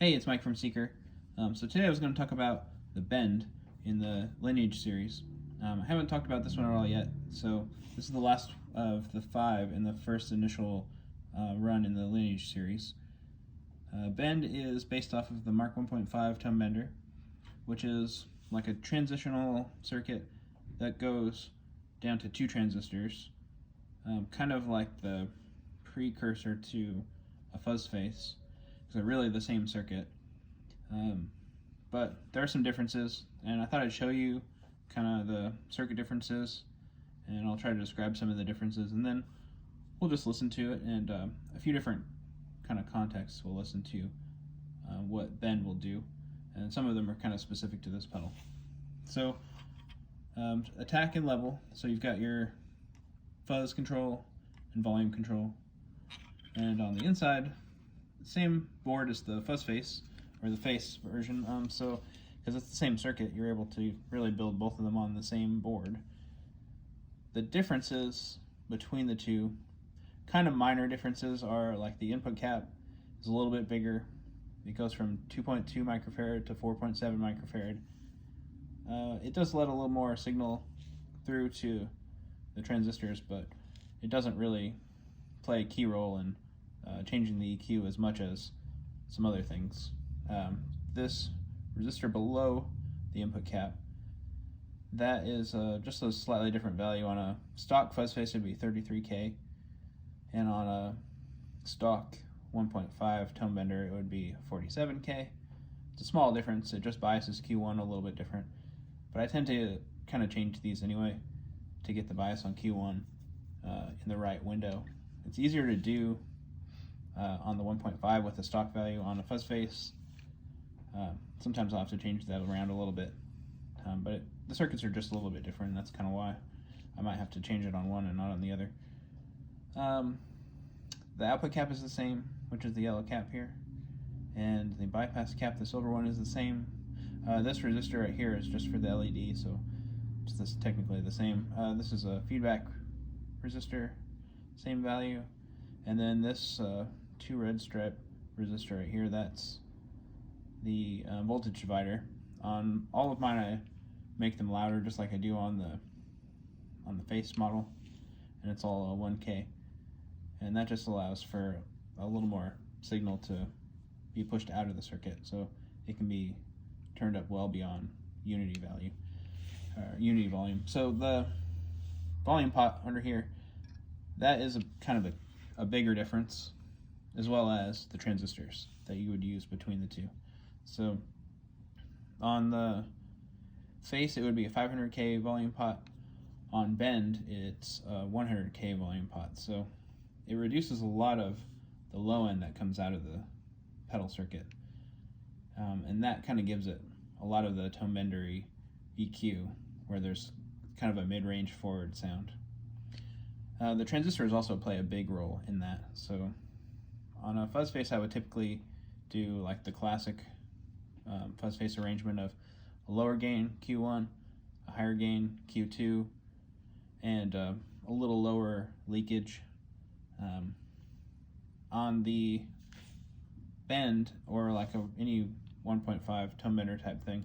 Hey, it's Mike from Seeker. So today I was going to talk about the bend in the Lineage series. I haven't talked about this one at all yet, so this is the last of the 5 in the first initial run in the Lineage series. Bend is based off of the Mark 1.5 Tonebender, which is like a transitional circuit that goes down to 2 transistors, kind of like the precursor to a Fuzz Face. They're really the same circuit, but there are some differences, and I thought I'd show you kind of the circuit differences, and I'll try to describe some of the differences, and then we'll just listen to it, and a few different kind of contexts we'll listen to what bend will do, and some of them are kind of specific to this pedal. So attack and level, so you've got your fuzz control and volume control, and on the inside, same board as the Fuzz Face, or the Face version, so because it's the same circuit, you're able to really build both of them on the same board. The differences between the two, kind of minor differences, are like the input cap is a little bit bigger. It goes from 2.2 microfarad to 4.7 microfarad. It does let a little more signal through to the transistors, but it doesn't really play a key role in changing the EQ as much as some other things. This resistor below the input cap, that is just a slightly different value. On a stock Fuzz Face it would be 33K, and on a stock 1.5 Tonebender it would be 47K. It's a small difference, it just biases Q1 a little bit different, but I tend to kind of change these anyway to get the bias on Q1 in the right window. It's easier to do on the 1.5 with the stock value. On a Fuzz Face, sometimes I'll have to change that around a little bit, but the circuits are just a little bit different, and that's kind of why I might have to change it on one and not on the other. The output cap is the same, which is the yellow cap here, and the bypass cap, the silver one, is the same. This resistor right here is just for the LED, so it's technically the same. This is a feedback resistor, same value, and then this 2 red stripe resistor right here, that's the voltage divider. On all of mine I make them louder just like I do on the Face model, and it's all 1K, and that just allows for a little more signal to be pushed out of the circuit, so it can be turned up well beyond unity value, or unity volume. So the volume pot under here, that is kind of a bigger difference, as well as the transistors that you would use between the two. So on the Face it would be a 500K volume pot. On Bend it's a 100K volume pot, so it reduces a lot of the low end that comes out of the pedal circuit, and that kind of gives it a lot of the Tonebender-y EQ, where there's kind of a mid-range forward sound. The transistors also play a big role in that. So on a Fuzz Face I would typically do like the classic Fuzz Face arrangement of a lower gain Q1, a higher gain Q2, and a little lower leakage. On the Bend, or like any 1.5 Tonebender type thing,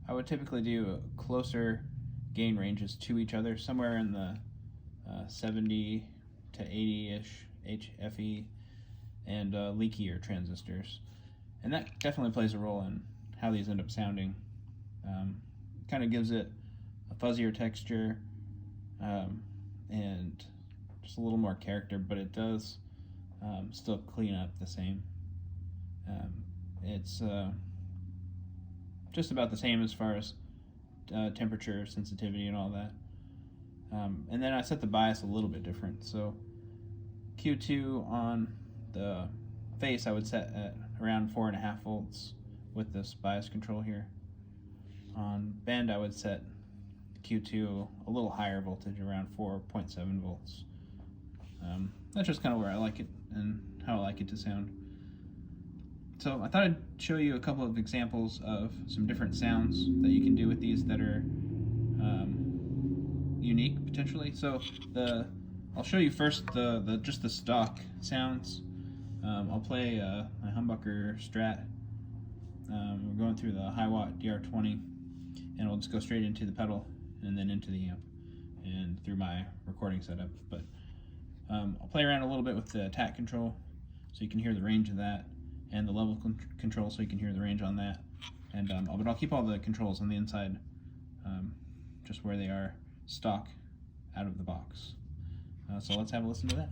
I would typically do closer gain ranges to each other, somewhere in the 70 to 80-ish HFE, and leakier transistors. And that definitely plays a role in how these end up sounding. Kind of gives it a fuzzier texture, and just a little more character, but it does still clean up the same. It's just about the same as far as temperature, sensitivity, and all that. And then I set the bias a little bit different. So Q2 on the Face I would set at around 4.5 volts with this bias control here. On Bend I would set Q2 a little higher voltage, around 4.7 volts. That's just kind of where I like it and how I like it to sound. So I thought I'd show you a couple of examples of some different sounds that you can do with these that are unique potentially. So I'll show you first just the stock sounds. I'll play my humbucker Strat. We're going through the high watt DR20, and we'll just go straight into the pedal and then into the amp and through my recording setup. But I'll play around a little bit with the attack control so you can hear the range of that, and the level control so you can hear the range on that. And but I'll keep all the controls on the inside, just where they are stock out of the box. So let's have a listen to that.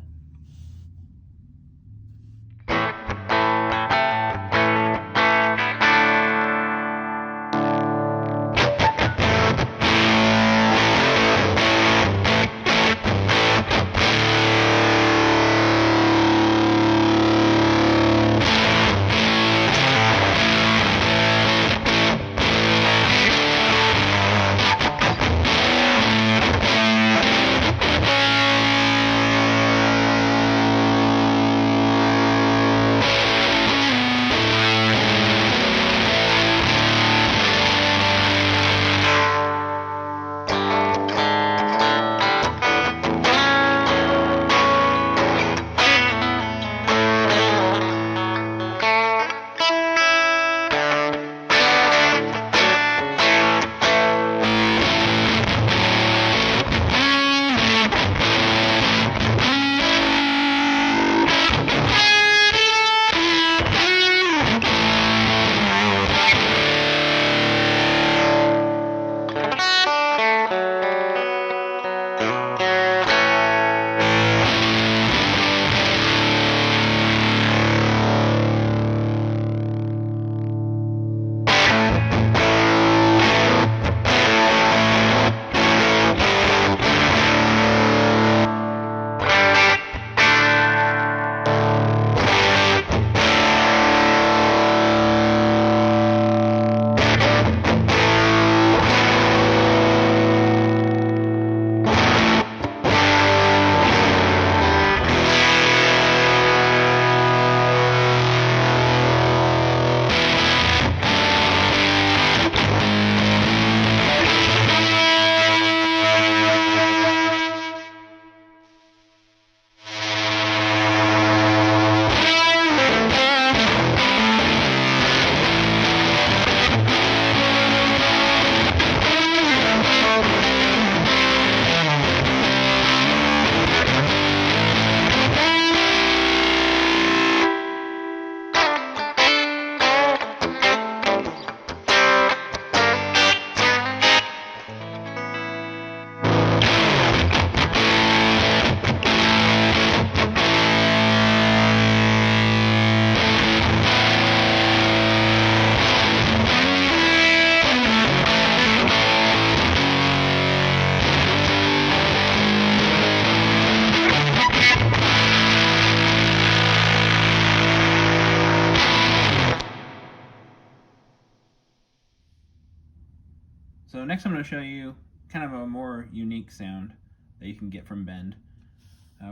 So next I'm going to show you kind of a more unique sound that you can get from Bend.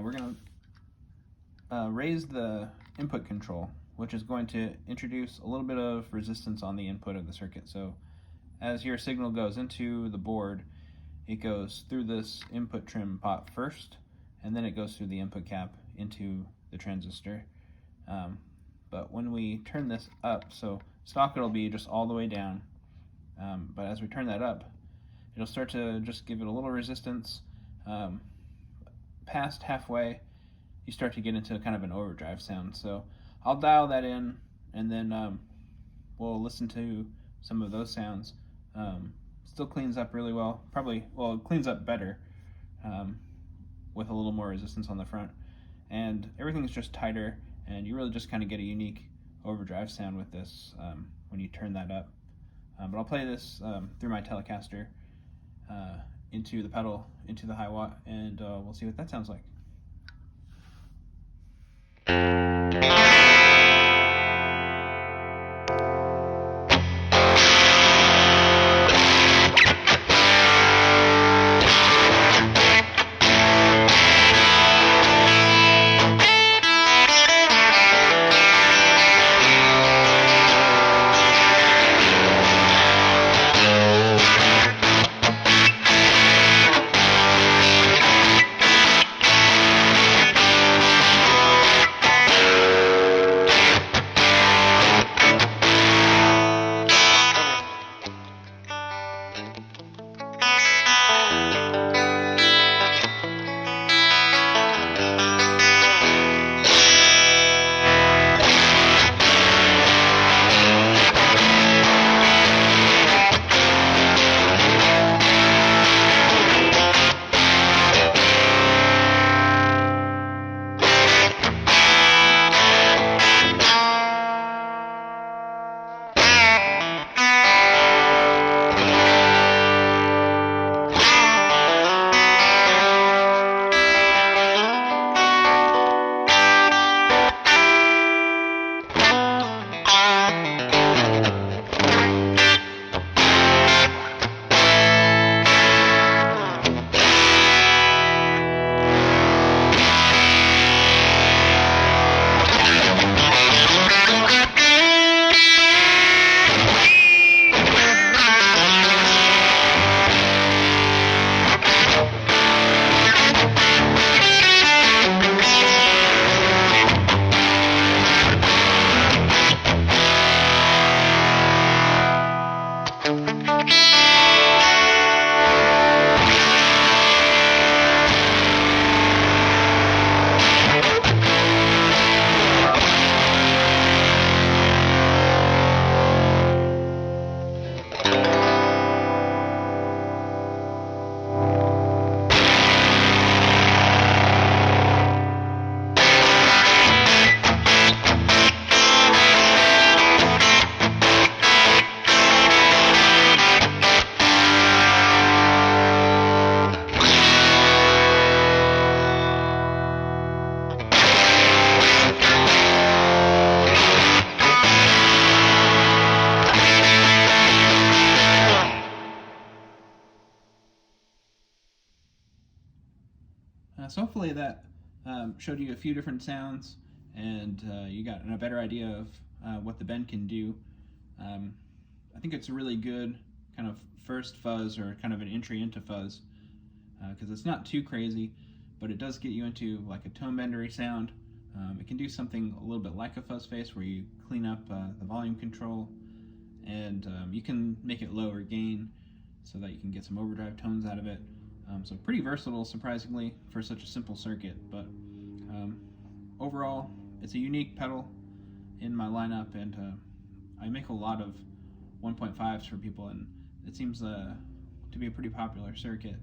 We're going to raise the input control, which is going to introduce a little bit of resistance on the input of the circuit. So as your signal goes into the board, it goes through this input trim pot first, and then it goes through the input cap into the transistor. But when we turn this up, so stock it'll be just all the way down, but as we turn that up, it'll start to just give it a little resistance. Past halfway, you start to get into kind of an overdrive sound. So I'll dial that in, and then we'll listen to some of those sounds. Still cleans up really well. It cleans up better with a little more resistance on the front. And everything's just tighter, and you really just kind of get a unique overdrive sound with this when you turn that up. But I'll play this through my Telecaster into the pedal, into the high watt, and we'll see what that sounds like. So hopefully that showed you a few different sounds, and you got a better idea of what the bend can do. I think it's a really good kind of first fuzz, or kind of an entry into fuzz, because it's not too crazy, but it does get you into like a tonebendery sound. It can do something a little bit like a Fuzz Face, where you clean up the volume control, and you can make it lower gain so that you can get some overdrive tones out of it. So pretty versatile, surprisingly, for such a simple circuit. But overall, it's a unique pedal in my lineup, and I make a lot of 1.5s for people, and it seems to be a pretty popular circuit.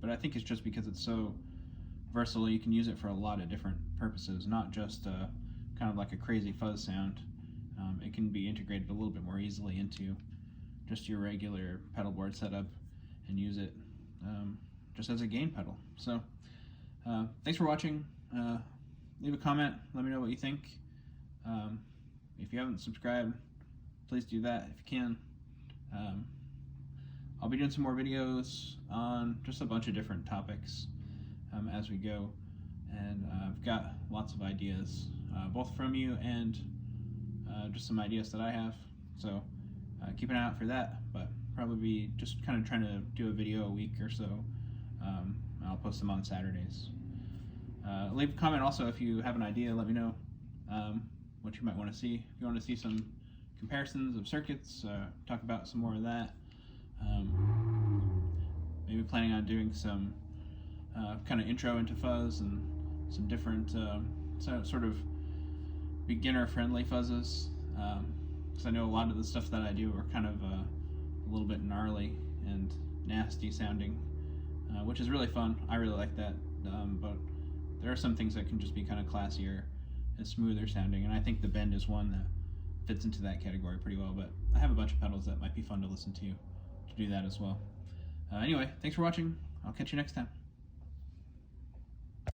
But I think it's just because it's so versatile. You can use it for a lot of different purposes, not just kind of like a crazy fuzz sound. It can be integrated a little bit more easily into just your regular pedal board setup and use it just as a gain pedal. So thanks for watching. Leave a comment, let me know what you think. If you haven't subscribed, please do that if you can. I'll be doing some more videos on just a bunch of different topics as we go, and I've got lots of ideas, both from you and just some ideas that I have. So keep an eye out for that, but probably be just kind of trying to do a video a week or so. I'll post them on Saturdays. Leave a comment also if you have an idea. Let me know what you might want to see. If you want to see some comparisons of circuits, talk about some more of that. Maybe planning on doing some kind of intro into fuzz and some different sort of beginner-friendly fuzzes, because I know a lot of the stuff that I do are kind of a little bit gnarly and nasty sounding, which is really fun. I really like that, but there are some things that can just be kind of classier and smoother sounding, and I think the bend is one that fits into that category pretty well. But I have a bunch of pedals that might be fun to listen to do that as well. Anyway, thanks for watching. I'll catch you next time.